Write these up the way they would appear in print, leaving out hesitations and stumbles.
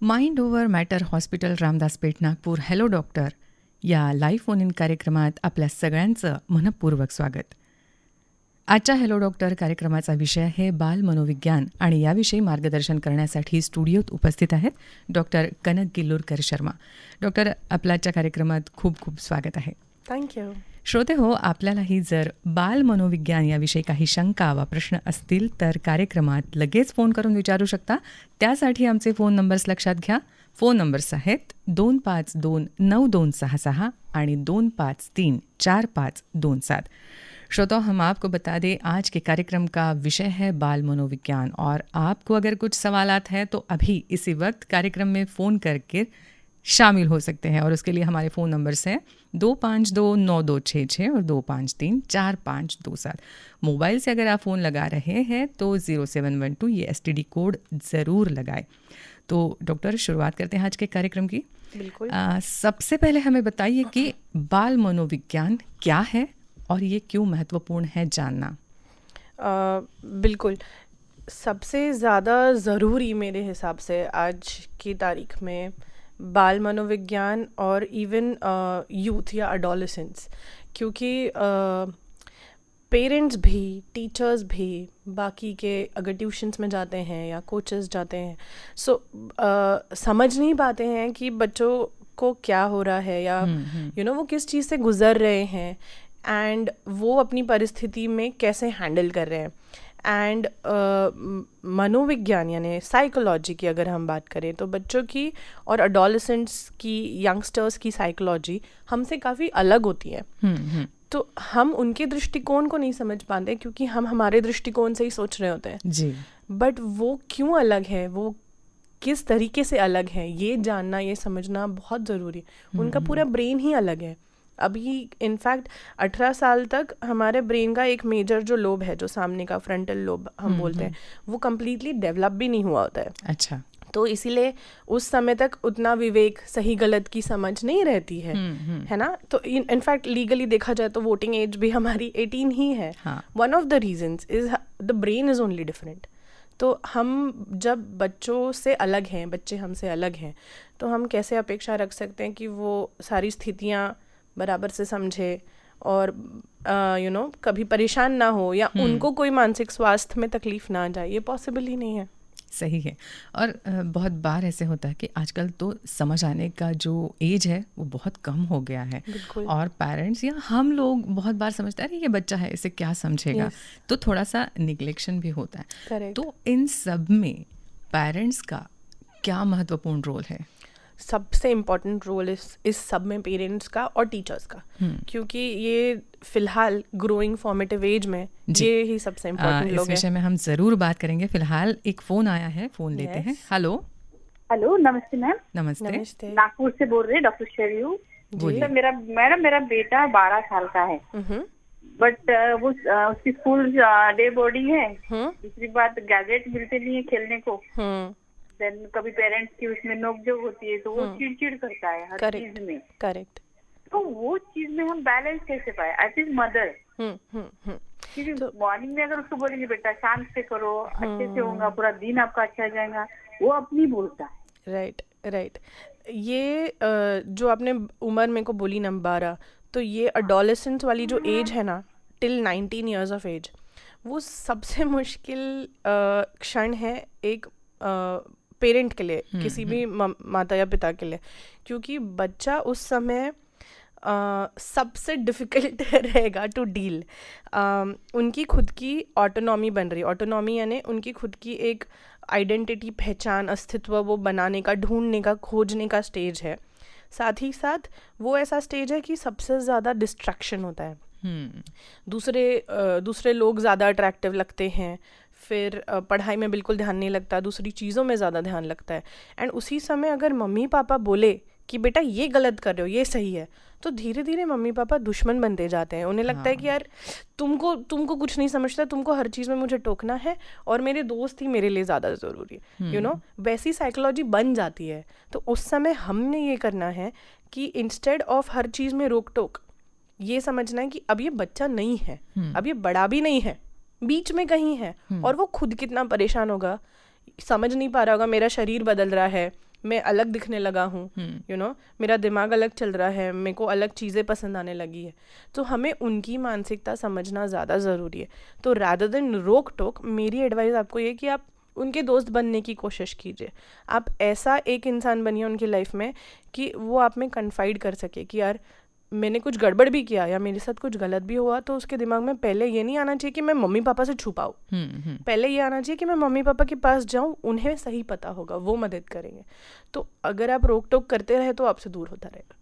Mind over matter hospital Ramdas Peth Nagpur hello doctor या live phone in कार्यक्रमात आपल्या सगळ्यांचं मनपूर्वक स्वागत. आजच्या हॅलो डॉक्टर कार्यक्रमाचा विषय आहे बाल मनोविज्ञान आणि याविषयी मार्गदर्शन करण्यासाठी स्टुडिओत उपस्थित आहेत डॉक्टर कनक गिल्लुरकर शर्मा. डॉक्टर, आपल्याच्या कार्यक्रमात खूप खूप स्वागत आहे. थँक्यू. श्रोते हो, आपल्यालाही जर बाल मनोविज्ञान याविषयी काही शंका वा प्रश्न असतील तर कार्यक्रमात लगेच फोन करून विचारू शकता. त्यासाठी आमचे फोन नंबर्स लक्षात घ्या. फोन नंबर्स आहेत 252926 आणि 253452 श्रोता, हम आपको बता दें आज के कार्यक्रम का विषय है बाल मनोविज्ञान और आपको अगर कुछ सवालात हैं तो अभी इसी वक्त कार्यक्रम में फ़ोन करके शामिल हो सकते हैं और उसके लिए हमारे फ़ोन नंबर्स हैं 252926 और 253452. मोबाइल से अगर आप फ़ोन लगा रहे हैं तो 0712 ये STD कोड ज़रूर लगाएं. तो डॉक्टर, शुरुआत करते हैं आज के कार्यक्रम की. बिल्कुल. सबसे पहले हमें बताइए कि बाल मनोविज्ञान क्या है और ये क्यों महत्वपूर्ण है जानना. बिल्कुल. सबसे ज़्यादा ज़रूरी मेरे हिसाब से आज की तारीख में बाल मनोविज्ञान और इवन यूथ या एडोलेसेंस, क्योंकि पेरेंट्स भी, टीचर्स भी, बाकी के अगर ट्यूशन्स में जाते हैं या कोचेस जाते हैं, समझ नहीं पाते हैं कि बच्चों को क्या हो रहा है या वो किस चीज़ से गुज़र रहे हैं एंड वो अपनी परिस्थिति में कैसे हैंडल कर रहे हैं. एंड मनोविज्ञान यानी साइकोलॉजी की अगर हम बात करें तो बच्चों की और एडोलेसेंट्स की, यंगस्टर्स की साइकोलॉजी हमसे काफ़ी अलग होती है. तो हम उनके दृष्टिकोण को नहीं समझ पाते क्योंकि हम हमारे दृष्टिकोण से ही सोच रहे होते हैं जी. बट वो क्यों अलग है, वो किस तरीके से अलग है, ये जानना, ये समझना बहुत ज़रूरी है. उनका पूरा ब्रेन ही अलग है. अभी इनफैक्ट 18 साल तक हमारे ब्रेन का एक मेजर जो लोब है, जो सामने का फ्रंटल लोब हम बोलते हैं, वो कम्प्लीटली डेवलप भी नहीं हुआ होता है. अच्छा. तो इसीलिए उस समय तक उतना विवेक, सही गलत की समझ नहीं रहती है. है ना. तो इनफैक्ट लीगली देखा जाए तो वोटिंग एज भी हमारी 18 ही है. One of the reasons is the brain is only different. तो हम जब बच्चों से अलग हैं, बच्चे हमसे अलग हैं, तो हम कैसे अपेक्षा रख सकते हैं कि वो सारी स्थितियाँ बराबर से समझे और कभी परेशान ना हो या उनको कोई मानसिक स्वास्थ्य में तकलीफ ना आ जाए. ये पॉसिबल ही नहीं है. सही है. और बहुत बार ऐसे होता है कि आजकल तो समझ आने का जो एज है वो बहुत कम हो गया है. बिल्कुल. और पेरेंट्स या हम लोग बहुत बार समझते हैं ये बच्चा है, इसे क्या समझेगा. तो थोड़ा सा निग्लेक्शन भी होता है. Correct. तो इन सब में पेरेंट्स का क्या महत्वपूर्ण रोल है? सबसे इम्पॉर्टेंट रोल इस सब में पेरेंट्स का और टीचर्स का, क्योंकि ये फिलहाल ग्रोइंग फॉर्मेटिव एज में ये ही सबसे इम्पोर्टेंट लोग हैं. इस विषय में हम जरूर बात करेंगे. फिलहाल एक फोन आया है, फोन लेते हैं. हेलो. हेलो, नमस्ते मैम. नमस्ते. नागपुर से बोल रहे डॉक्टर शेरयू. बोलिए. मेरा बेटा 12 साल का है, बट वो उसकी स्कूल डे बोर्डिंग है. दूसरी बात, गैजेट मिलते नहीं है खेलने को. देन कभी पेरेंट्स की उसमें नोकझोंक होती है तो वो चिड़चिड़ करता है हर चीज में. करेक्ट. तो वो चीज में हम बैलेंस कैसे पाए एज इज मदर? क्योंकि मॉर्निंग में अगर उसको बोलेंगे बेटा शांत से करो, अच्छे से होगा, पूरा दिन आपका अच्छा जाएगा, वो अपनी बोलता है. राइट. ये जो आपने उम्र मेरे को बोली ना 12, तो ये एडोलेसेंस वाली जो एज है ना, टिल 19 ईयर्स ऑफ एज, वो सबसे मुश्किल क्षण है एक पेरेंट के लिए, किसी भी माता या पिता के लिए, क्योंकि बच्चा उस समय सबसे डिफ़िकल्ट रहेगा टू डील. उनकी खुद की ऑटोनॉमी बन रही है. ऑटोनॉमी यानी उनकी खुद की एक आइडेंटिटी, पहचान, अस्तित्व वो बनाने का, ढूंढने का, खोजने का स्टेज है. साथ ही साथ वो ऐसा स्टेज है कि सबसे ज़्यादा डिस्ट्रैक्शन होता है. दूसरे लोग ज़्यादा अट्रैक्टिव लगते हैं, फिर पढ़ाई में बिल्कुल ध्यान नहीं लगता, दूसरी चीज़ों में ज़्यादा ध्यान लगता है. एंड उसी समय अगर मम्मी पापा बोले कि बेटा ये गलत कर रहे हो, ये सही है, तो धीरे धीरे मम्मी पापा दुश्मन बनते जाते हैं. उन्हें लगता है कि यार तुमको कुछ नहीं समझता, तुमको हर चीज़ में मुझे टोकना है और मेरे दोस्त ही मेरे लिए ज़्यादा ज़रूरी है. वैसी साइकोलॉजी बन जाती है. तो उस समय हमने ये करना है कि इंस्टेड ऑफ हर चीज़ में रोक टोक, ये समझना है कि अब ये बच्चा नहीं है, अब ये बड़ा भी नहीं है, बीच में कहीं है. और वो खुद कितना परेशान होगा, समझ नहीं पा रहा होगा मेरा शरीर बदल रहा है, मैं अलग दिखने लगा हूँ, मेरा दिमाग अलग चल रहा है, मेरे को अलग चीज़ें पसंद आने लगी है, तो हमें उनकी मानसिकता समझना ज़्यादा ज़रूरी है. तो रादर देन रोक टोक, मेरी एडवाइस आपको ये कि आप उनके दोस्त बनने की कोशिश कीजिए. आप ऐसा एक इंसान बनिए उनकी लाइफ में कि वो आप में कन्फाइड कर सके कि यार मैंने कुछ गड़बड़ भी किया या मेरे साथ कुछ गलत भी हुआ, तो उसके दिमाग में पहले ये नहीं आना चाहिए कि मैं मम्मी पापा से छुपाऊँ. पहले ये आना चाहिए कि मैं मम्मी पापा के पास जाऊँ, उन्हें सही पता होगा, वो मदद करेंगे. तो अगर आप रोक टोक करते रहे तो आपसे दूर होता रहेगा.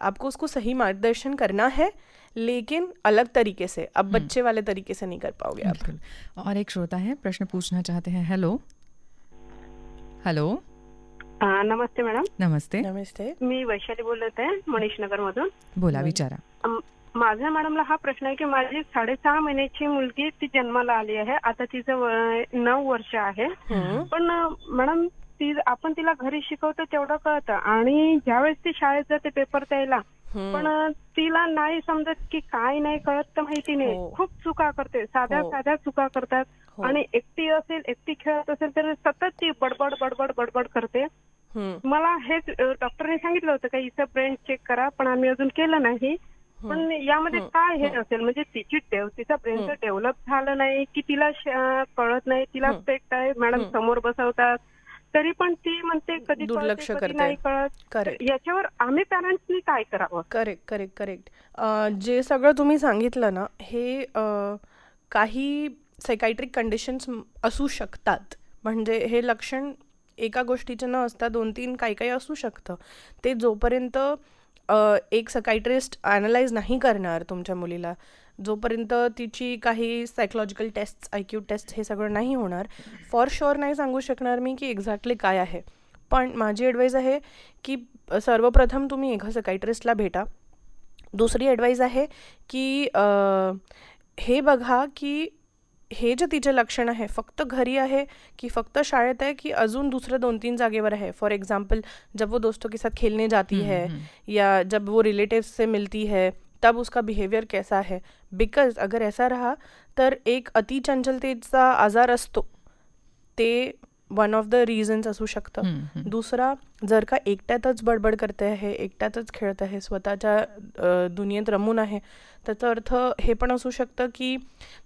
आपको उसको सही मार्गदर्शन करना है, लेकिन अलग तरीके से, अब बच्चे वाले तरीके से नहीं कर पाओगे आप. बिल्कुल. और एक श्रोता है, प्रश्न पूछना चाहते हैं. Hello hello. नमस्ते मॅडम. नमस्ते. नमस्ते. मी वैशाली बोलत आहे मनीष नगर मधून. बोला, विचारा. माझ्या मॅडमला हा प्रश्न आहे की माझी 6.5 महिन्याची मुलगी ती जन्माला आली आहे. आता तिचं 9 वर्ष आहे. पण मॅडम आपण तिला घरी शिकवतो तेवढं कळतं, आणि ज्यावेळेस ती शाळेत जाते पेपर द्यायला, पण तिला नाही समजत की काय नाही कळत तर माहिती नाही. खूप चुका करते, साध्या चुका करतात. आणि एकटी असेल, एकटी खेळत असेल तर सतत ती बडबड बडबड बडबड करते. मला हेच डॉक्टरने सांगितलं होतं की हिचं ब्रेन चेक करा, पण आम्ही अजून केलं नाही. पण यामध्ये काय हे असेल, म्हणजे तिचा ब्रेनचं डेव्हलप झालं नाही की तिला कळत नाही, तिला पेक्ट आहे, मॅडम समोर बसवतात तरी पण ती म्हणते कधी दुर्लक्ष करते, नाही कळत. याच्यावर आम्ही पॅरेंट्सनी काय करावं? करेक्ट. जे सगळं तुम्ही सांगितलं ना, हे काही सायकायट्रिक कंडिशन्स असू शकतात. म्हणजे हे लक्षण एका गोष्टीचे न असता 2-3 काही असू शकतं. ते जोपर्यंत एक सायकायट्रिस्ट ॲनलाइज नाही करणार तुमच्या मुलीला, जोपर्यंत तिची काही सायकोलॉजिकल टेस्ट, IQ टेस्ट, हे सगळं नाही होणार, फॉर शुअर नाही सांगू शकणार मी की एक्झॅक्टली काय आहे. पण माझी ॲडवाईस आहे की सर्वप्रथम तुम्ही एका सायकायट्रिस्टला भेटा. दुसरी ॲडवाईस आहे की हे बघा की हे जे तिचे लक्षण आहे फक्त घरी आहे की फक्त शाळेत आहे की अजून दुसरे 2-3 जागेवर है. फॉर एग्जाम्पल, जब वो दोस्तों के साथ खेलने जाती है या जब वो रिलेटिव्स से मिलती है तब उसका बिहेवियर कैसा है. बिकॉज अगर ऐसा रहा तर एक अति चंचलतेचा आजार असतो, ते वन ऑफ द रिझन्स असू शकतं. दुसरा, जर का एकट्यातच बडबड करते आहे, एकट्यातच खेळत आहे, स्वतःच्या दुनियेत रमून आहे, त्याचा अर्थ हे पण असू शकतं की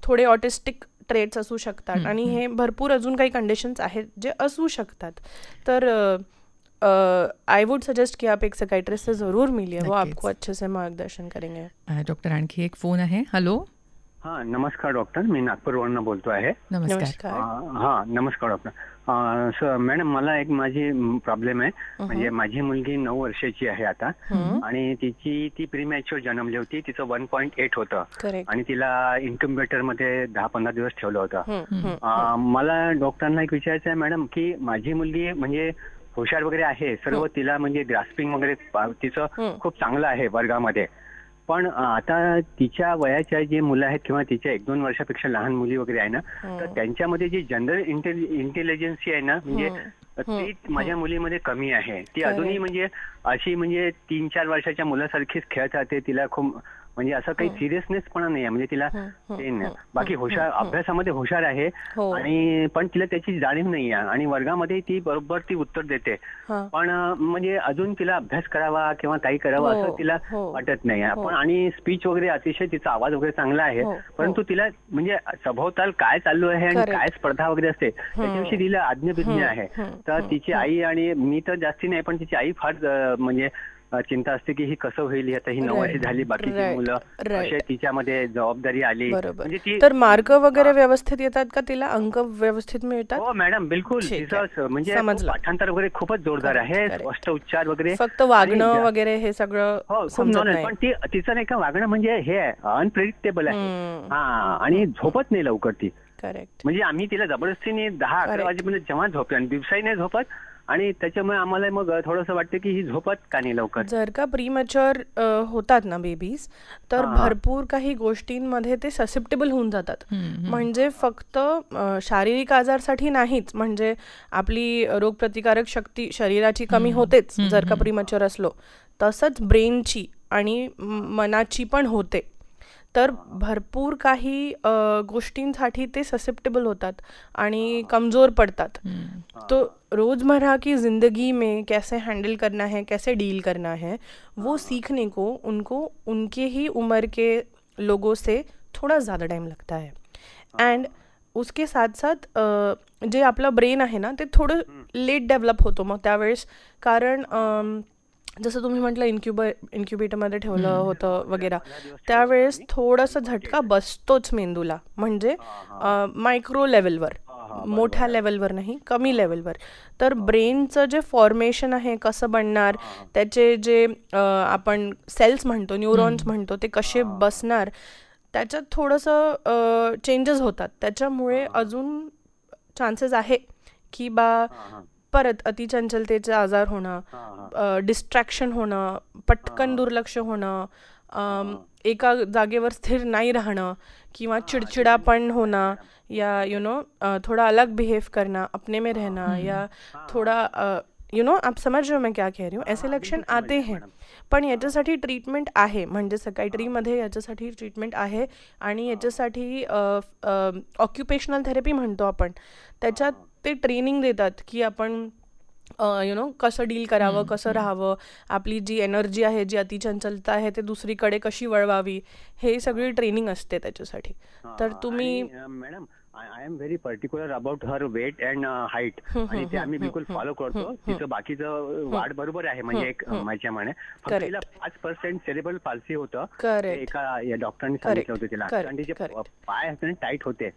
थोडे ऑटिस्टिक ट्रेट्स असू शकतात. आणि हे भरपूर अजून काही कंडिशन्स आहेत जे असू शकतात. तर आई वुड सजेस्ट कि आप एक साइकियाट्रिस्ट से जरूर मिलिए, वो आपको अच्छे से मार्गदर्शन करेंगे. डॉक्टर, आणखी एक फोन आहे. हॅलो. हां, नमस्कार डॉक्टर, मी नागपूरवरून बोलतो आहे. नमस्कार. हां, नमस्कार डॉक्टर. सर मॅडम, मला एक माझी प्रॉब्लेम आहे. म्हणजे माझी मुलगी 9 वर्षाची आहे आता, आणि ती प्रीमॅच्युअर जन्मली होती. तिचं 1.8 होतं आणि तिला इन्क्युबेटर मध्ये 10-15 दिवस ठेवलं होतं. मला डॉक्टरांना एक विचारायचं आहे मॅडम की माझी मुलगी म्हणजे हुशार वगैरे आहे सर्व, तिला म्हणजे ग्रास्पिंग वगैरे तिचं खूप चांगलं आहे वर्गामध्ये, पण आता तिच्या वयाच्या जे मुलं आहेत किंवा तिच्या 1-2 वर्षापेक्षा लहान मुली वगैरे आहे ना, तर त्यांच्यामध्ये जी जनरल इंटेलिजन्सी आहे ना, म्हणजे ती माझ्या मुलीमध्ये कमी आहे. ती अजूनही म्हणजे अशी म्हणजे 3-4 वर्षाच्या मुलासारखीच खेळत राहते. तिला खूप म्हणजे असं काही सिरियसनेस पण नाही आहे. म्हणजे तिला ते बाकी हुशार, अभ्यासामध्ये हुशार आहे, आणि पण तिला त्याची जाणीव नाही आहे. आणि वर्गामध्ये ती बरोबर ती उत्तर देते, पण म्हणजे अजून तिला अभ्यास करावा किंवा काही करावं असं तिला वाटत नाही आहे. पण आणि स्पीच वगैरे अतिशय तिचा आवाज वगैरे चांगला आहे, परंतु तिला म्हणजे सभोवताल काय चालू आहे आणि काय स्पर्धा वगैरे असते त्याच्याविषयी तिला अज्ञाभिज्ञ आहे. तर तिची आई, आणि मी तर जास्ती नाही पण तिची आई फार म्हणजे चिंता असते की ही कसं होईल. आता ही 9 वर्षे झाली, बाकीची मुलं असे तिच्यामध्ये जबाबदारी आली. म्हणजे ती तर मार्क वगैरे व्यवस्थित येतात का तिला? अंक व्यवस्थित मिळतात? हो मॅडम, बिलकुल. तिचं म्हणजे पाठांतर वगैरे खूपच जोरदार आहे, स्पष्ट उच्चार वगैरे. फक्त वागणं वगैरे हे सगळं समजत नाही. पण तिचं नाही का वागणं म्हणजे हे आहे, अनप्रेडिक्टेबल आहे. आणि झोपत नाही लवकर ती. करेक्ट. म्हणजे आम्ही तिला जबरदस्तीने 10-11 वाजेपर्यंत जेव्हा झोपते, आणि दिवसाही नाही झोपत, आणि त्याच्यामुळे आम्हाला मग थोडंसं वाटतं की ही झोपत का नाही लवकर. जर का प्रीमॅच्युअर होतात ना बेबीज, तर भरपूर काही गोष्टींमध्ये ते ससेप्टेबल होऊन जातात. म्हणजे फक्त शारीरिक आजारसाठी नाहीच, म्हणजे आपली रोगप्रतिकारक शक्ती शरीराची कमी होतेच जर का प्रीमॅच्युअर असलो, तसंच ब्रेनची आणि मनाची पण होते. तर भरपूर काही गोष्टींसाठी ते ससेप्टेबल होतात आणि कमज़ोर पड़तात. तो रोज़मर्रा की ज़िंदगी में कैसे हैंडल करना है, कैसे डील करना है, वो सीखने को उनको उनके ही उम्र के लोगों से थोडा ज़्यादा टाईम लगता है. अँड उसके साथ साथ जे आपलं ब्रेन आहे ना ते थोडं लेट डेव्हलप होतो मग त्यावेळेस. कारण जसं तुम्ही म्हटलं इन्क्युबेटरमध्ये ठेवलं होतं वगैरे, त्यावेळेस थोडासा झटका बसतोच मेंदूला, म्हणजे मायक्रो लेवलवर, मोठ्या लेवलवर नाही, कमी लेवलवर. तर ब्रेनचं जे फॉर्मेशन आहे कसं बनणार, त्याचे जे आपण सेल्स म्हणतो, न्यूरॉन्स म्हणतो, ते कसे बसणार, त्याच्यात थोडंसं चेंजेस होतात. त्याच्यामुळे अजून चान्सेस आहे की परत अतिचंचलतेचे आजार होणं, डिस्ट्रॅक्शन होणं, पटकन दुर्लक्ष होणं, एका जागेवर स्थिर नाही राहणं, किंवा चिड़चिड़ापन होना, या थोड़ा अलग बिहेव करना, अपने में रहना, या थोड़ा आप समझ रहे हो मैं क्या कह रही हूँ, ऐसे लक्षण आते हैं. पण याच्यासाठी ट्रीटमेंट आहे, म्हणजे सायकायट्रीमध्ये याच्यासाठी ट्रीटमेंट आहे. आणि याच्यासाठी ऑक्युपेशनल थेरपी म्हणतो आपण, त्याच्यात ते ट्रेनिंग देतात की आपण कसं डील करावं, कसं राहावं, आपली जी एनर्जी आहे, जी अतिचंचलता आहे, ते दुसरीकडे कशी वळवावी, हे सगळी ट्रेनिंग असते त्याच्यासाठी. तर तुम्ही madam, I am very particular about her weight and height, आणि ते आम्ही बिलकुल फॉलो करतो. तिचं बाकीचं वाढ बरोबर आहे, म्हणजे एक माझ्याप्रमाणे फक्त तिला 5% सेरेब्रल पाल्सी होतं, एका डॉक्टरांनी सांगितलं होतं तिला, आणि तिचे पाय टाईट होते.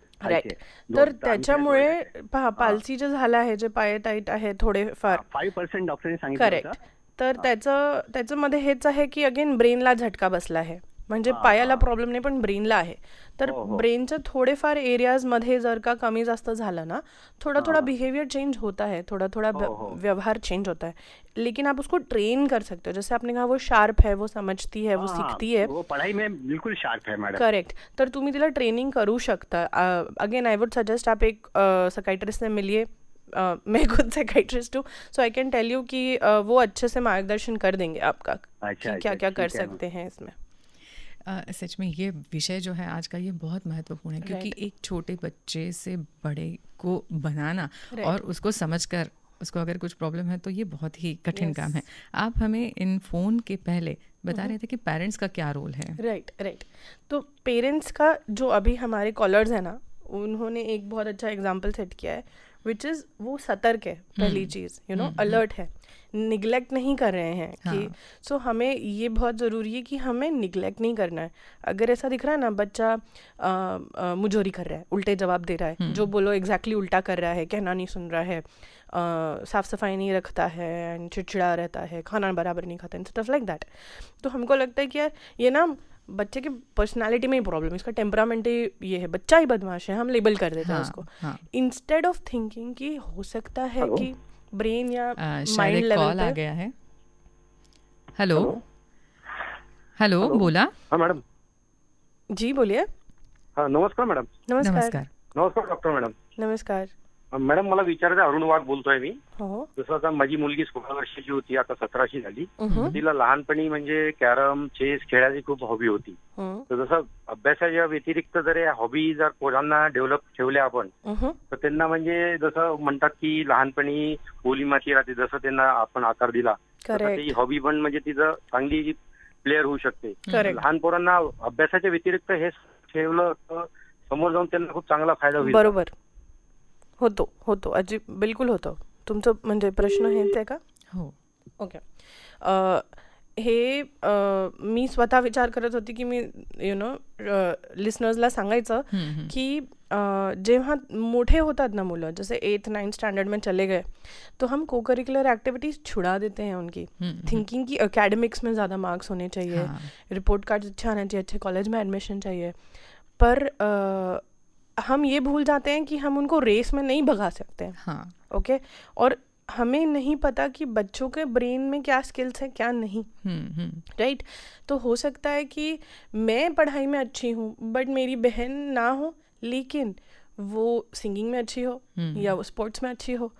तर त्याच्यामुळे पहा, पाल्सी जे झालं आहे, जे पाय टाईट आहे थोडेफार, 5% डॉक्टरांनी सांगितलं होतं. तर त्याच्यामध्ये हेच आहे की अगेन ब्रेनला झटका बसला आहे, म्हणजे पायाला प्रॉब्लेम नाही पण ब्रेनला आहे. तर ब्रेनच्या थोडेफार एरियाजमध्ये जर का कमी जास्त झालं ना, थोड़ा बिहेवियर चेंज होता है, थोड़ा व्यवहार चेंज होता है, लेकिन आप उसको ट्रेन कर सकते हो. जैसे आपने कहा वो शार्प है, वो समझती है, वो सीखती है, वो पढ़ाई में बिल्कुल शार्प है मैडम. करेक्ट. तर तुम्ही तिला ट्रेनिंग करू शकता. अगेन आई वुड सजेस्ट आप एक साइकाइट्रिस्ट से मिलिए. मैं खुद साइकाइट्रिस्ट हूँ, सो आई कैन टेल यू कि वो अच्छे से मार्गदर्शन कर देंगे आपका कि क्या क्या कर सकते हैं इसमें. सच में ये विषय जो है आज का, ये बहुत महत्वपूर्ण है, क्योंकि एक छोटे बच्चे से बड़े को बनाना और उसको समझकर उसको अगर कुछ प्रॉब्लम है तो ये बहुत ही कठिन काम है. आप हमें इन फ़ोन के पहले बता रहे थे कि पेरेंट्स का क्या रोल है. राइट. तो पेरेंट्स का, जो अभी हमारे कॉलर्स हैं ना, उन्होंने एक बहुत अच्छा एग्जाम्पल सेट किया है, विच इज़ वो सतर्क है. पहली चीज़ अलर्ट है, निगलेक्ट नहीं कर रहे हैं कि सो हमें ये बहुत ज़रूरी है कि हमें निगलेक्ट नहीं करना है. अगर ऐसा दिख रहा है ना, बच्चा मुजोरी कर रहा है, उल्टे जवाब दे रहा है, जो बोलो एग्जैक्टली उल्टा कर रहा है, कहना नहीं सुन रहा है, साफ़ सफाई नहीं रखता है, चिड़चिड़ा रहता है, खाना बराबर नहीं खाता, स्टफ लाइक दैट, तो हमको लगता है कि यार ये ना बच्चे की पर्सनालिटी में ही प्रॉब्लम, इसका टेम्परामेंट ही ये है, बच्चा ही बदमाश है, हम लेबल कर देते हैं उसको, इंस्टेड ऑफ थिंकिंग कि हो सकता है कि ब्रेन या माइंड लेवल कॉल आ गया है. हेलो, बोला. हाँ मैडम. जी बोलिए. हाँ, नमस्कार मॅडम. नमस्कार डॉक्टर मॅडम. नमस्कार मॅडम, मला विचारायचं, अरुण वाघ बोलतोय मी. हो. जसं आता माझी मुलगी 16 वर्षाची होती, आता 17ची झाली. तिला लहानपणी म्हणजे कॅरम, चेस खेळायची खूप हॉबी होती. तर जसं अभ्यासाच्या व्यतिरिक्त जर या हॉबी जर पोरांना डेव्हलप ठेवल्या आपण, तर त्यांना म्हणजे जसं म्हणतात की लहानपणी ओली माती राहते, जसं त्यांना आपण आकार दिला तसं ती हॉबी पण म्हणजे तिचं चांगली प्लेअर होऊ शकते. लहान पोरांना अभ्यासाच्या व्यतिरिक्त हे ठेवलं तर समोर जाऊन त्यांना खूप चांगला फायदा होईल. बरोबर. होतो अजी, बिलकुल होतो. तुमचं म्हणजे प्रश्न हेच आहे का? हो. ओके. हे मी स्वतः विचार करत होती की मी लिसनर्सला सांगायचं की जेव्हा मोठे होतात ना मुलं, जैसे 8th 9th स्टैंडर्ड में चले गए, तो हम को करिकुलर एक्टिविटीज़ छुड़ा देते हैं उनकी, थिंकिंग की एकेडमिक्स में ज़्यादा मार्क्स होने चाहिए, रिपोर्ट कार्ड अच्छा आना चाहिए, अच्छे कॉलेज में एडमिशन चाहिए, पर हम ये भूल जाते हैं कि हम उनको रेस में नहीं भगा सकते हैं. ओके. और हमें नहीं पता कि बच्चों के ब्रेन में क्या स्किल्स है, क्या नहीं. राइट. तो हो सकता है कि मैं पढ़ाई में अच्छी हूँ बट मेरी बहन ना हो, लेकिन वो सिंगिंग में अच्छी हो या वो स्पोर्ट्स में अच्छी हो.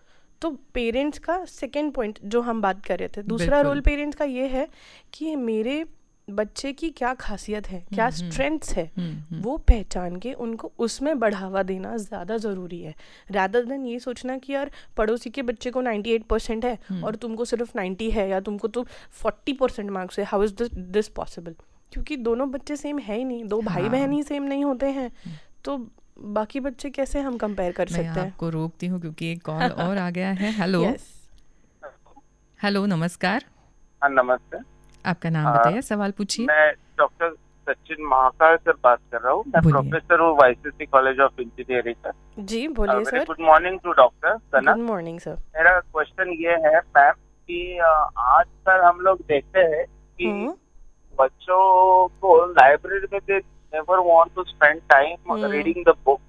तो पेरेंट्स का सेकेंड पॉइंट जो हम बात कर रहे थे, दूसरा रोल पेरेंट्स का ये है कि मेरे बच्चे की क्या खासियत है, क्या स्ट्रेंथ्स है, वो पहचान के उनको उसमें बढ़ावा देना ज़्यादा ज़रूरी है, रादर देन ये सोचना कि यार पड़ोसी के बच्चे को 98% है और तुमको सिर्फ 90 है, या तुमको तो 40% मार्क्स है, हाउ इज़ दिस पॉसिबल? क्योंकि दोनों बच्चे सेम है ही नहीं, दो भाई बहन ही सेम नहीं होते हैं, तो बाकी बच्चे कैसे हम कंपेयर कर सकते हैं? मैं आपको रोकती हूँ क्योंकि एक कॉल और आ गया है। हेलो यस, हेलो, नमस्कार, हाँ नमस्ते। आपका नाम बताइए, सवाल पूछिए। मैं डॉक्टर सचिन महाकाल से बात कर रहा हूँ। मैं बोलिए। प्रोफेसर हूँ वाईसीसी कॉलेज ऑफ इंजीनियरिंग का। जी बोलिए sir. Good morning to doctor Sana. Good morning sir. मेरा क्वेश्चन ये है मैम कि आजकल हम लोग देखते हैं कि बच्चों को लाइब्रेरी में दे never want to spend time reading the book.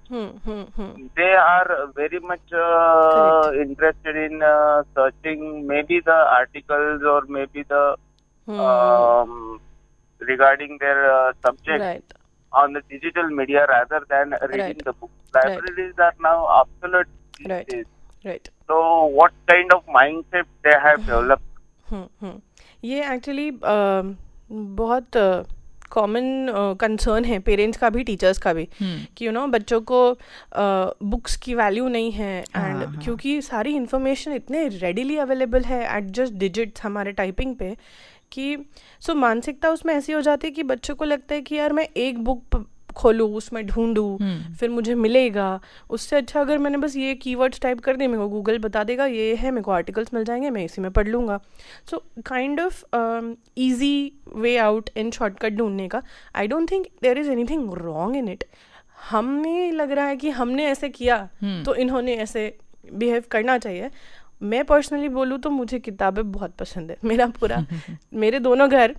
They are very much interested in searching maybe the articles or maybe the regarding their subject on the digital media rather than reading the book. Libraries are now obsolete these days. Right. So what kind of mindset they have developed? ये actually बहुत common concern है parents का भी, teachers का भी, कि बच्चों को बुक्स की वैल्यू नहीं है, एंड क्योंकि सारी इन्फॉर्मेशन इतने रेडिली अवेलेबल है एट जस्ट डिजिट्स हमारे टाइपिंग पे, कि मानसिकता उसमें ऐसी हो जाती है कि बच्चों को लगता है कि यार मैं एक बुक खोलूँ, उसमें ढूंढूँ, फिर मुझे मिलेगा, उससे अच्छा अगर मैंने बस ये कीवर्ड्स टाइप कर दिए, मेरे को गूगल बता देगा ये है, मेरे को आर्टिकल्स मिल जाएंगे, मैं इसी में पढ़ लूँगा। So kind of easy way out in shortcut ढूंढने का। I don't think there is anything wrong in it. हमें लग रहा है कि हमने ऐसे किया तो इन्होंने ऐसे बिहेव करना चाहिए। मैं पर्सनली बोलूँ तो मुझे किताबें बहुत पसंद है। मेरा पूरा मेरे दोनों घर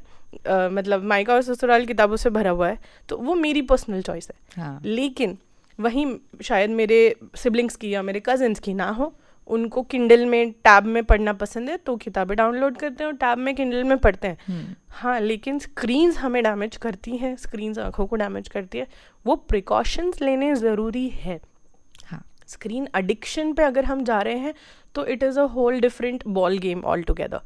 मतलब मायका और ससुराल किताबों से भरा हुआ है, तो वो मेरी पर्सनल चॉइस है। हाँ। लेकिन वहीं शायद मेरे सिबलिंग्स की या मेरे कजिन्स की ना हो, उनको किंडल में टैब में पढ़ना पसंद है तो किताबें डाउनलोड करते हैं और टैब में किंडल में पढ़ते हैं। हाँ, लेकिन स्क्रीन्स हमें डैमेज करती हैं, स्क्रीन्स आँखों को डैमेज करती है, वो प्रिकॉशंस लेने ज़रूरी है। हाँ। स्क्रीन एडिक्शन पे अगर हम जा रहे हैं तो it is a whole different ball game all together.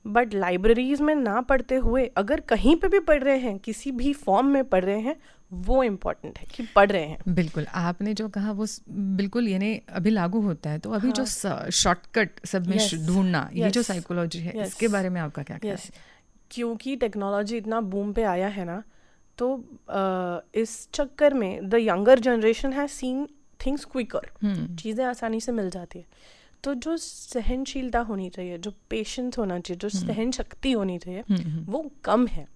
But libraries में ना पढ़ते हुए अगर कहीं पे भी पढ़ रहे हैं, किसी भी फॉर्म में पढ़ रहे हैं, वो इम्पोर्टेंट है कि पढ़ रहे हैं। बिल्कुल, आपने जो कहा वो बिल्कुल यानी अभी लागू होता है। तो अभी जो शॉर्टकट सब में ढूंढना, ये जो साइकोलॉजी है, इसके बारे में आपका क्या ख्याल है? क्योंकि टेक्नोलॉजी इतना बूम पे आया है ना, तो इस चक्कर में the younger generation has seen things quicker, चीज़ें आसानी से मिल जाती है। तो जो सहनशीलता होनी चाहिए, जो पेशेंस होना चाहिए, जो सहन शक्ति होनी चाहिए, वो कम है।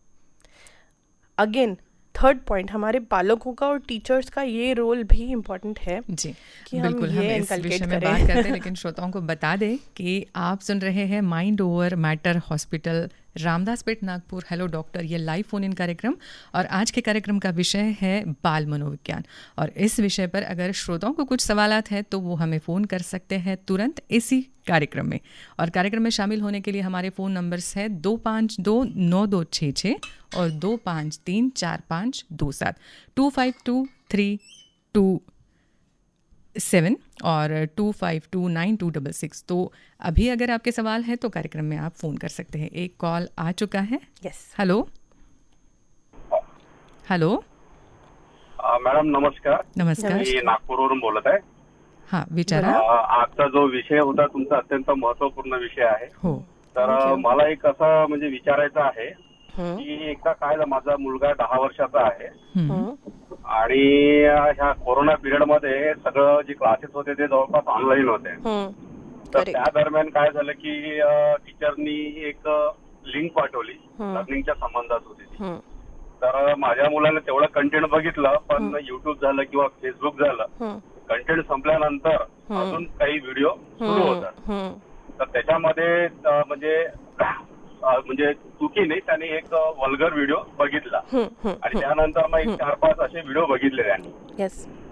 अगेन थर्ड पॉइंट, हमारे पालकों का और टीचर्स का ये रोल भी इम्पोर्टेंट है जी कि बिल्कुल, हम इस विषय में बात करते हैं, लेकिन श्रोताओं को बता दें कि आप सुन रहे हैं mind over matter hospital Ramdaspeth Nagpur hello doctor, ये लाइव फोन इन कार्यक्रम, और आज के कार्यक्रम का विषय है बाल मनोविज्ञान। और इस विषय पर अगर श्रोताओं को कुछ सवालात हैं तो वो हमें फ़ोन कर सकते हैं तुरंत इसी कार्यक्रम में। और कार्यक्रम में शामिल होने के लिए हमारे फ़ोन नंबर्स है 25292266 और 253452 252327 और 25292266। तो अभी अगर आपके सवाल हैं तो कार्यक्रम में आप फ़ोन कर सकते हैं। एक कॉल आ चुका है। यस, हेलो हेलो मॅडम नमस्कार. नमस्कार. मी नागपूरवरून बोलत आहे. हां, विचारा. आजचा जो विषय होता तुमचा अत्यंत महत्त्वपूर्ण विषय आहे. हो. तर मला एक असं म्हणजे विचारायचं आहे की एकदा काय माझा मुलगा 10 वर्षाचा आहे आणि ह्या कोरोना पिरियड मध्ये सगळं जे क्लासेस होते ते जवळपास ऑनलाईन होते. तर त्या दरम्यान काय झालं की टीचरनी एक लिंक पाठवली, लर्निंगच्या संबंधात होती ती. तर माझ्या मुलाने तेवढं कंटेंट बघितलं, पण युट्यूब झालं किंवा फेसबुक झालं, कंटेंट संपल्यानंतर अजून काही व्हिडिओ सुरू होतात. तर त्याच्यामध्ये म्हणजे चुकी नाही, त्याने एक वल्गर व्हिडिओ बघितला आणि त्यानंतर मग 4-5 असे व्हिडिओ बघितले त्यांनी.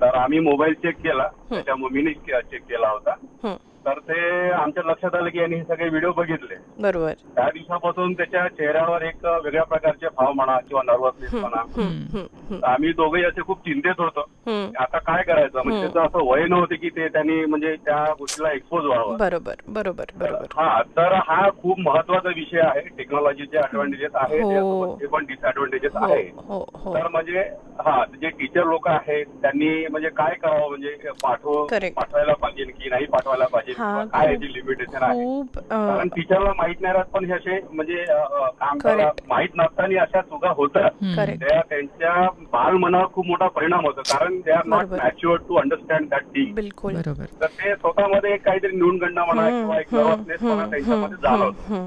तर आम्ही मोबाईल चेक केला, त्याच्या मम्मीने चेक केला होता. तर ते आमच्या लक्षात आलं की यांनी हे सगळे व्हिडिओ बघितले. बरोबर. त्या दिवसापासून त्याच्या चेहऱ्यावर एक वेगळ्या प्रकारचे भाव म्हणा किंवा नर्वसनेस म्हणा. आम्ही दोघेही असे खूप चिंतेत होतो आता काय करायचं. म्हणजे त्याचं असं वय नव्हते की ते त्यांनी म्हणजे त्या गोष्टीला एक्सपोज व्हावं. बरोबर बरोबर बरोबर. हा, तर हा खूप महत्वाचा विषय आहे. टेक्नॉलॉजीचे ऍडव्हान्टेजेस आहेत ते पण डिसएडव्हान्टेजेस आहे. तर म्हणजे हा, जे टीचर लोक आहेत त्यांनी म्हणजे काय करावं, म्हणजे पाठवायला पाहिजे की नाही पाठवायला पाहिजे, काय याची लिमिटेशन आहे. कारण टीचरला माहित नाही राहत पण हे असे म्हणजे काम माहित नसताना अशा चुका होतात. त्यांच्या बालमनावर खूप मोठा परिणाम होतो कारण they are not matured to understand that thing. बिलकुल. तर ते स्वतःमध्ये काहीतरी न्यूनगंड म्हणा किंवा एक नर्वसनेस म्हणा त्यांच्यामध्ये जाणवतो.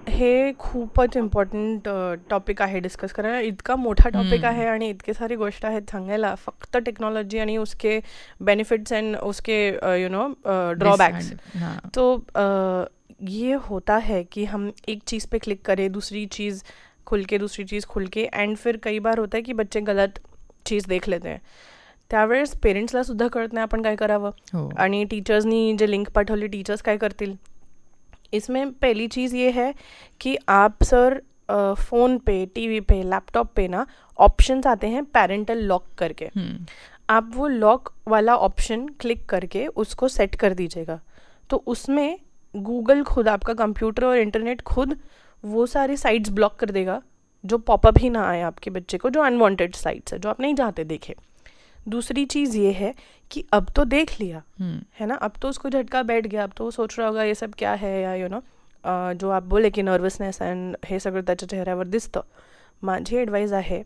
हे खूपच इम्पॉर्टंट टॉपिक आहे डिस्कस करायला. इतका मोठा टॉपिक आहे आणि इतके सारी गोष्ट आहेत सांगायला. फक्त टेक्नोलॉजी आणि उसके बेनिफिट्स एंड उसके यू नो ड्रॉबैक्स. तो ये होता है कि हम एक चीज़ पे क्लिक करें, दूसरी चीज़ खुल के, दूसरी चीज़ खुल के, एंड फिर कई बार होता है की बच्चे गलत चीज़ देख लेते हैं. त्यावेळेस पेरेंट्सला सुद्धा कळत नाही आपण काय करावं. आणि टीचर्सनी जे लिंक पाठवली टीचर्स काय करतील. इसमें पहली चीज़ ये है कि आप सर फ़ोन पे, टीवी पे, लैपटॉप पे ना ऑप्शंस आते हैं पेरेंटल लॉक करके. आप वो लॉक वाला ऑप्शन क्लिक करके उसको सेट कर दीजिएगा. तो उसमें गूगल खुद, आपका कंप्यूटर और इंटरनेट खुद वो सारी साइट्स ब्लॉक कर देगा जो पॉपअप ही ना आए आपके बच्चे को, जो अनवांटेड साइट्स है जो आप नहीं चाहते देखे. दूसरी चीज़ ये है कि अब तो देख लिया है ना, अब तो उसको झटका बैठ गया, अब तो वो सोच रहा होगा ये सब क्या है, या यू नो जो आप बोले की नर्वसनेस अँड हे सगळं त्याच्या चेहऱ्यावर दिसतं. माझी ॲडवाईज आहे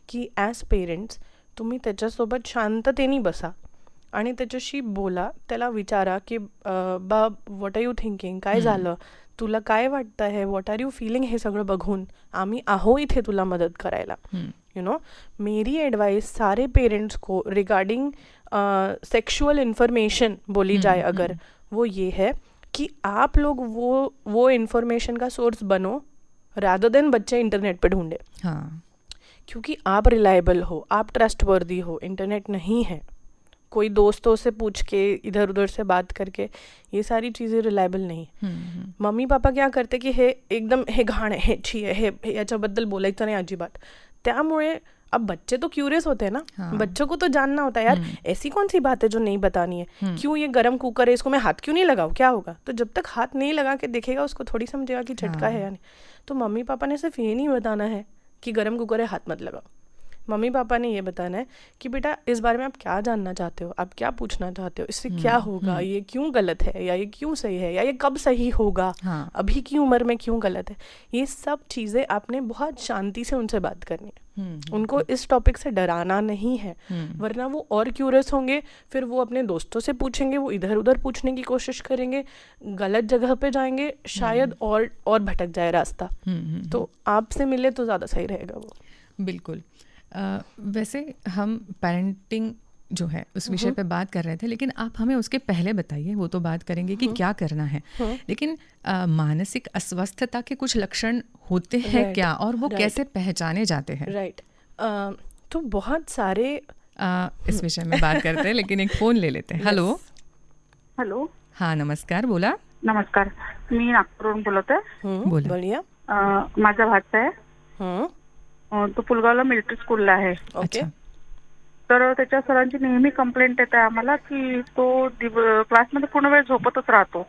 की ॲज पेरेंट्स तुम्ही त्याच्यासोबत शांततेने बसा आणि त्याच्याशी बोला. त्याला विचारा की बाब व्हॉट आर यू थिंकिंग, काय झालं, तुला काय वाटतं आहे, व्हॉट आर यू फिलिंग. हे सगळं बघून आम्ही आहो इथे तुला मदत करायला. यू नो, मेरी एडवाइस सारे पेरेंट्स को रिगार्डिंग सेक्सुअल इन्फॉर्मेशन बोली जाए अगर, वो ये है कि आप लोग वो इन्फॉर्मेशन का सोर्स बनो रादर देन बच्चे इंटरनेट पे ढूंढे. क्योंकि आप रिलायबल हो, आप ट्रस्टवर्दी हो. इंटरनेट नहीं है, कोई दोस्तों से पूछ के इधर उधर से बात करके ये सारी चीज़ें रिलायबल नाही. मम्मी पापा क्या करते की हे एकदम हे घाण आहे, हे छी आहे, हे याच्याबद्दल बोलायचं नाही अजिबात. त्यामुळे अब बच्चे तो क्यूरियस होते हैं ना. बच्चों को तो जानना होता है यार ऐसी कौन सी बात है जो नहीं बतानी है. क्यों ये गरम कुकर है, इसको मैं हाथ क्यों नहीं लगाऊं, क्या होगा. तो जब तक हाथ नहीं लगा के देखेगा उसको थोड़ी समझेगा कि झटका है या नहीं. तो मम्मी पापा ने सिर्फ ये नहीं बताना है कि गरम कुकर है हाथ मत लगाओ. मम्मी पापा ने ये बताना है कि बेटा इस बारे में आप क्या जानना चाहते हो, आप क्या पूछना चाहते हो, इससे क्या होगा, ये क्यों गलत है, या ये क्यों सही है, या ये कब सही होगा, अभी की उम्र में क्यों गलत है. ये सब चीज़ें आपने बहुत शांति से उनसे बात करनी है. उनको इस टॉपिक से डराना नहीं है, वरना वो और क्यूरियस होंगे. फिर वो अपने दोस्तों से पूछेंगे, वो इधर उधर पूछने की कोशिश करेंगे, गलत जगह पे जाएंगे, शायद और भटक जाए रास्ता. तो आपसे मिले तो ज़्यादा सही रहेगा वो. बिल्कुल. वैसे हम पेरेंटिंग जो है उस विषय पे बात कर रहे थे, लेकिन आप हमें उसके पहले बताइए, वो तो बात करेंगे कि क्या करना है, लेकिन मानसिक अस्वस्थता के कुछ लक्षण होते हैं क्या, और वो कैसे पहचाने जाते हैं. राइट. तो बहुत सारे इस विषय में बात करते हैं, लेकिन एक फ़ोन ले लेते हैं. हॅलो. हॅलो. हाँ नमस्कार, बोला. नमस्कार, मी नागपूरवरून बोलत आहे. बोलिया. माझा भाचा आहे, तो पुलगावला मिलिटरी स्कूलला आहे. ओके. तर त्याच्या सरांची नेहमी कंप्लेंट येते आम्हाला की तो क्लासमध्ये पूर्ण वेळ झोपतच राहतो.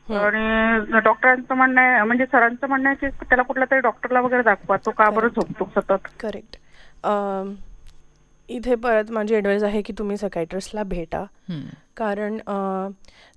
आणि डॉक्टरांचं म्हणणं आहे, म्हणजे सरांचं म्हणणं आहे की त्याला कुठल्या तरी डॉक्टरला वगैरे दाखवा, तो का बरं झोपतो सतत. करेक्ट. इथे परत माझी ॲडवाईस आहे की तुम्ही सायकायट्रिस्टला भेटा. कारण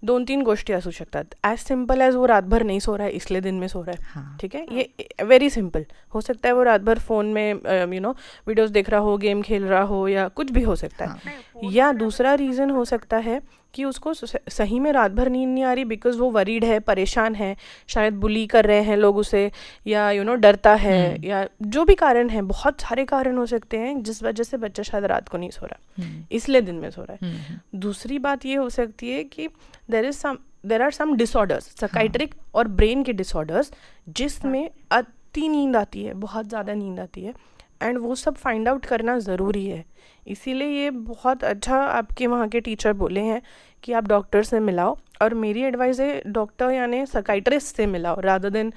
2-3 गोष्टी असू शकतात. ॲज सिंपल एज वो रात भर नहीं सो रहा है इसलिए दिन में सो रहा है. ठीक है, ये वेरी सिंपल हो सकता है. वो रात भर फ़ोन में यू नो वीडियोस देख रहा हो, गेम खेल रहा हो, या कुछ भी हो सकता है. या दूसरा रीज़न हो सकता है कि उसको सही में रात भर नींद नहीं आ रही बिकॉज वो वरीड है, परेशान है, शायद बुली कर रहे हैं लोग उसे, या यू नो डरता है, या जो भी कारण है. बहुत सारे कारण हो सकते हैं जिस वजह से बच्चा शायद रात को नहीं सो रहा, इसलिए दिन में सो रहा है. दूसरी बात ये हो सकती है कि there are some disorders, psychiatric और ब्रेन के डिसऑर्डर्स, जिसमें अति नींद आती है, बहुत ज़्यादा नींद आती है. एंड वो सब फाइंड आउट करना ज़रूरी है। इसीलिए ये बहुत अच्छा आपके वहाँ के टीचर बोले हैं कि आप डॉक्टर से मिलाओ, और मेरी एडवाइस है डॉक्टर यानी साइकाइट्रिस्ट से मिलाओ रादर देन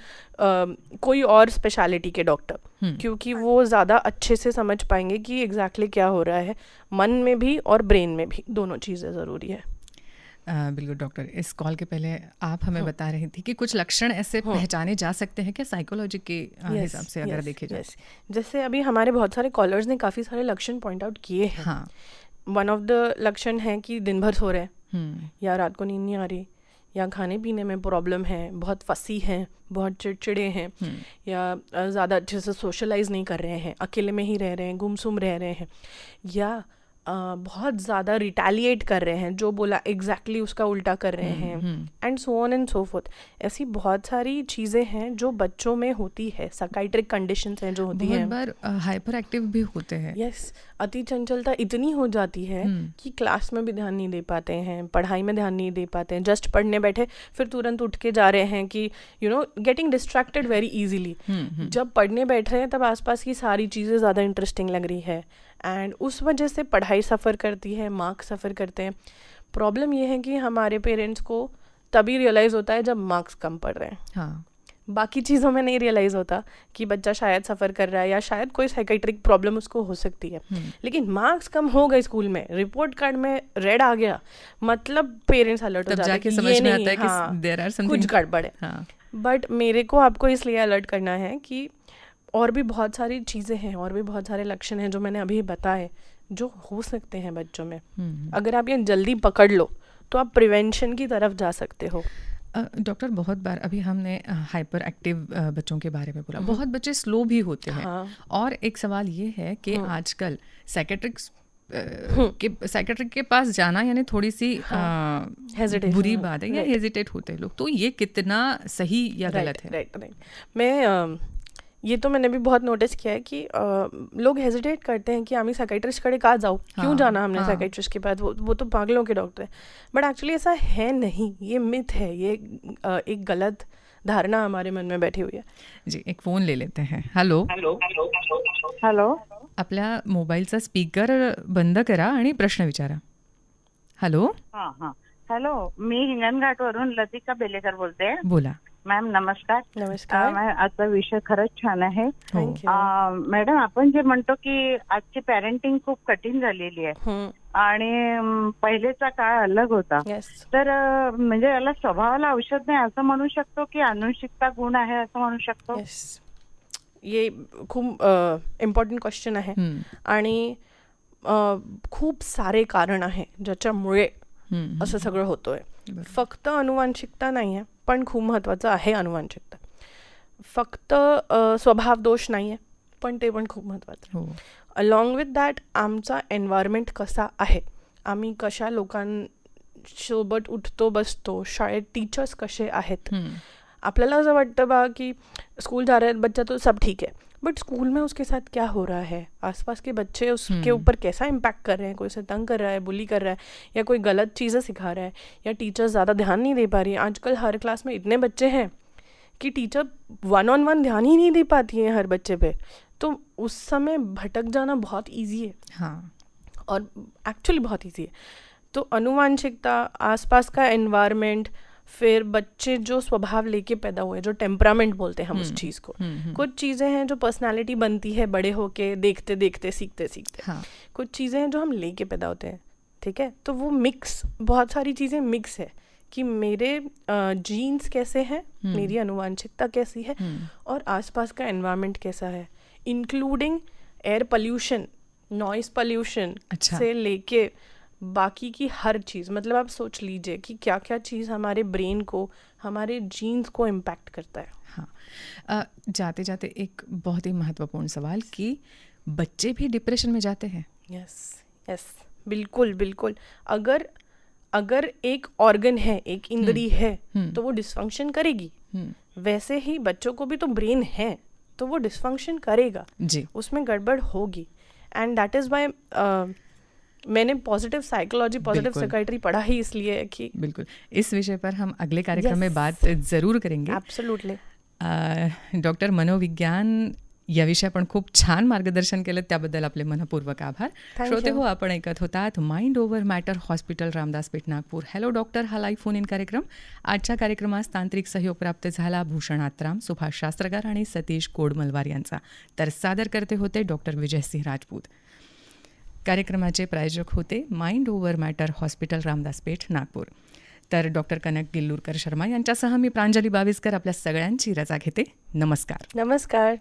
कोई और स्पेशलिटी के डॉक्टर, क्योंकि वो ज़्यादा अच्छे से समझ पाएंगे कि एग्जैक्टली क्या हो रहा है मन में भी और ब्रेन में भी, दोनों चीज़ें ज़रूरी है। बिल्कुल डॉक्टर, इस कॉल के पहले आप हमें बता रही थी कि कुछ लक्षण ऐसे पहचाने जा सकते हैं क्या साइकोलॉजी के हिसाब से अगर देखे जाए? जैसे अभी हमारे बहुत सारे कॉलर्स ने काफ़ी सारे लक्षण पॉइंट आउट किए हैं। हाँ, वन ऑफ द लक्षण है कि दिन भर सो रहे हैं, या रात को नींद नहीं आ रही, या खाने पीने में प्रॉब्लम है, बहुत फसी हैं, बहुत चिड़चिड़े हैं, या ज़्यादा अच्छे से सोशलाइज नहीं कर रहे हैं, अकेले में ही रह रहे हैं, गुमसुम रह रहे हैं, या बहुत ज़्यादा रिटेलिएट कर रहे हैं, जो बोला एग्जैक्टली उसका उल्टा कर रहे हैं, and so on and so fourth. ऐसी बहुत सारी चीज़ें हैं जो बच्चों में होती है, साइकाइट्रिक कंडीशंस हैं जो होती हैं। बहुत बार हाइपर एक्टिव भी होते हैं। यस, अति चंचलता इतनी हो जाती है कि क्लास में भी ध्यान नहीं दे पाते हैं, पढ़ाई में ध्यान नहीं दे पाते हैं, जस्ट पढ़ने बैठे फिर तुरंत उठ के जा रहे हैं कि गेटिंग डिस्ट्रैक्टेड वेरी इजीली। जब पढ़ने बैठ रहे हैं तब आसपास की सारी चीज़ें ज़्यादा इंटरेस्टिंग लग रही है, एंड उस वजह से पढ़ाई सफ़र करती है, मार्क्स सफ़र करते हैं। प्रॉब्लम ये है कि हमारे पेरेंट्स को तभी रियलाइज़ होता है जब मार्क्स कम पड़ रहे हैं। हाँ, बाकी चीज़ों में नहीं रियलाइज़ होता कि बच्चा शायद सफ़र कर रहा है या शायद कोई साइकाइट्रिक प्रॉब्लम उसको हो सकती है। लेकिन मार्क्स कम हो गए स्कूल में, रिपोर्ट कार्ड में रेड आ गया, मतलब पेरेंट्स अलर्ट हो जाते हैं कि ये नहीं, कुछ गड़बड़ है। बट मेरे को आपको इसलिए अलर्ट करना है कि और भी बहुत सारी चीज़ें हैं, और भी बहुत सारे लक्षण हैं जो मैंने अभी बताए जो हो सकते हैं बच्चों में। अगर आप ये जल्दी पकड़ लो तो आप प्रिवेंशन की तरफ जा सकते हो। डॉक्टर, बहुत बार अभी हमने हाइपर एक्टिव बच्चों के बारे में बोला, बहुत बच्चे स्लो भी होते हैं। और एक सवाल ये है कि आजकल साइकेट्रिक के पास जाना यानी थोड़ी सी बुरी बात है, या हेजिटेट होते हैं लोग, तो ये कितना सही या गलत है? राइट। मैं ये तो मैंने भी बहुत नोटिस किया है कि लोग हेजिटेट करते हैं कि आम्ही साइकाइट्रिस्ट कडे का जाऊ, क्यों जाना हमने साइकाइट्रिस्ट के पास, वो तो पागलों के डॉक्टर है। बट एक्चुअली ऐसा है नहीं, ये मिथ है, ये एक गलत धारणा हमारे मन में बैठी हुई है। जी, एक फोन ले लेते हैं। हेलो हॅलो, आपल्या मोबाईलचा स्पीकर बंद करा आणि प्रश्न विचारा। हेलो, हॅलो, मी हिंगणघाटवरून लतिका बेलेकर बोलते। बोला मॅम, नमस्कार. नमस्कार. आजचा विषय खरंच छान आहे. थँक्यू. मॅडम, आपण जे म्हणतो की आजची पॅरेंटिंग खूप कठीण झालेली आहे आणि पहिलेचा काळ अलग होता, तर म्हणजे याला स्वभावाला औषध नाही असं म्हणू शकतो की अनुवंशिकता गुण आहे असं म्हणू शकतो? ये खूप इम्पॉर्टंट क्वेश्चन आहे, आणि खूप सारे कारण आहे ज्याच्यामुळे असं सगळं होतोय. फक्त अनुवांशिकता नाही आहे, पण खूप महत्त्वाचं आहे अनुवांशिकता. फक्त स्वभाव दोष नाही आहे, पण ते पण खूप महत्त्वाचं आहे. अलॉंग विथ दॅट आमचा एन्व्हायरमेंट कसा आहे, आम्ही कशा लोकांसोबत उठतो बसतो, शाळेत टीचर्स कसे आहेत. आपल्याला असं वाटतं बा कि स्कूल जा रहे हैं बच्चा तो सब ठीक है, बट स्कूल में उसके साथ क्या हो रहा है, आसपास के बच्चे उसके ऊपर कैसा इम्पैक्ट कर रहे हैं, कोई उसे तंग कर रहा है, बुली कर रहा है, या कोई गलत चीज़ें सिखा रहा है, या टीचर ज़्यादा ध्यान नहीं दे पा रही है. आजकल हर क्लास में इतने बच्चे हैं कि टीचर 1-on-1 ध्यान ही नहीं दे पाती है हर बच्चे पे, तो उस समय भटक जाना बहुत ईजी है. हाँ, और एक्चुअली बहुत ईजी है. तो अनुवांशिकता, आसपास का एनवायरनमेंट, फिर बच्चे जो स्वभाव लेके पैदा हुए, जो टेम्परामेंट बोलते हैं हम उस चीज़ को. कुछ चीज़ें हैं जो पर्सनालिटी बनती है बड़े होके, देखते देखते सीखते सीखते. हाँ. कुछ चीज़ें हैं जो हम लेके पैदा होते हैं, ठीक है. तो वो मिक्स, बहुत सारी चीज़ें मिक्स है कि मेरे जीन्स कैसे हैं, मेरी अनुवांशिकता कैसी है, और आसपास का एनवायरनमेंट कैसा है, including air pollution, noise pollution से लेके बाकी की हर चीज़. मतलब आप सोच लीजिए कि क्या क्या चीज़ हमारे ब्रेन को, हमारे जीन्स को इम्पैक्ट करता है. हाँ. जाते जाते एक बहुत ही महत्वपूर्ण सवाल कि बच्चे भी डिप्रेशन में जाते हैं. यस, बिल्कुल बिल्कुल. अगर एक ऑर्गन है, एक इंद्री है, तो वो डिस्फंक्शन करेगी. वैसे ही बच्चों को भी तो ब्रेन है, तो वो डिस्फंक्शन करेगा जी, उसमें गड़बड़ होगी. एंड दैट इज़ वाई मैंने पॉजिटिव साइकोलॉजी, पॉजिटिव साइकाइट्री पढ़ा ही इसलिए है कि बिल्कुल इस विषय पर हम अगले कार्यक्रम में बात ज़रूर करेंगे. एब्सोल्युटली. डॉक्टर मनोविज्ञान याविषयी आपण खूप छान मार्गदर्शन केलं, त्याबद्दल आपले मनपूर्वक आभार. श्रोते हो, आपण ऐकत होतात mind over matter hospital Ramdaspeth Nagpur. Hello doctor हा लाईव्ह फोन इन कार्यक्रम. आजच्या कार्यक्रमास तांत्रिक सहयोग प्राप्त झाला भूषण आत्राम, सुभाष शास्त्रगार आणि सतीश कोडमलवार यांचा. तर सादर करते होते डॉक्टर विजयसिंह राजपूत. कार्यक्रमाचे प्रायोजक होते mind over matter hospital Ramdaspeth Nagpur. तर डॉक्टर कनक गिल्लूरकर शर्मा यांच्यासह मी प्रांजली बाविस्कर आपल्या सगळ्यांची रजा घेते. नमस्कार. नमस्कार.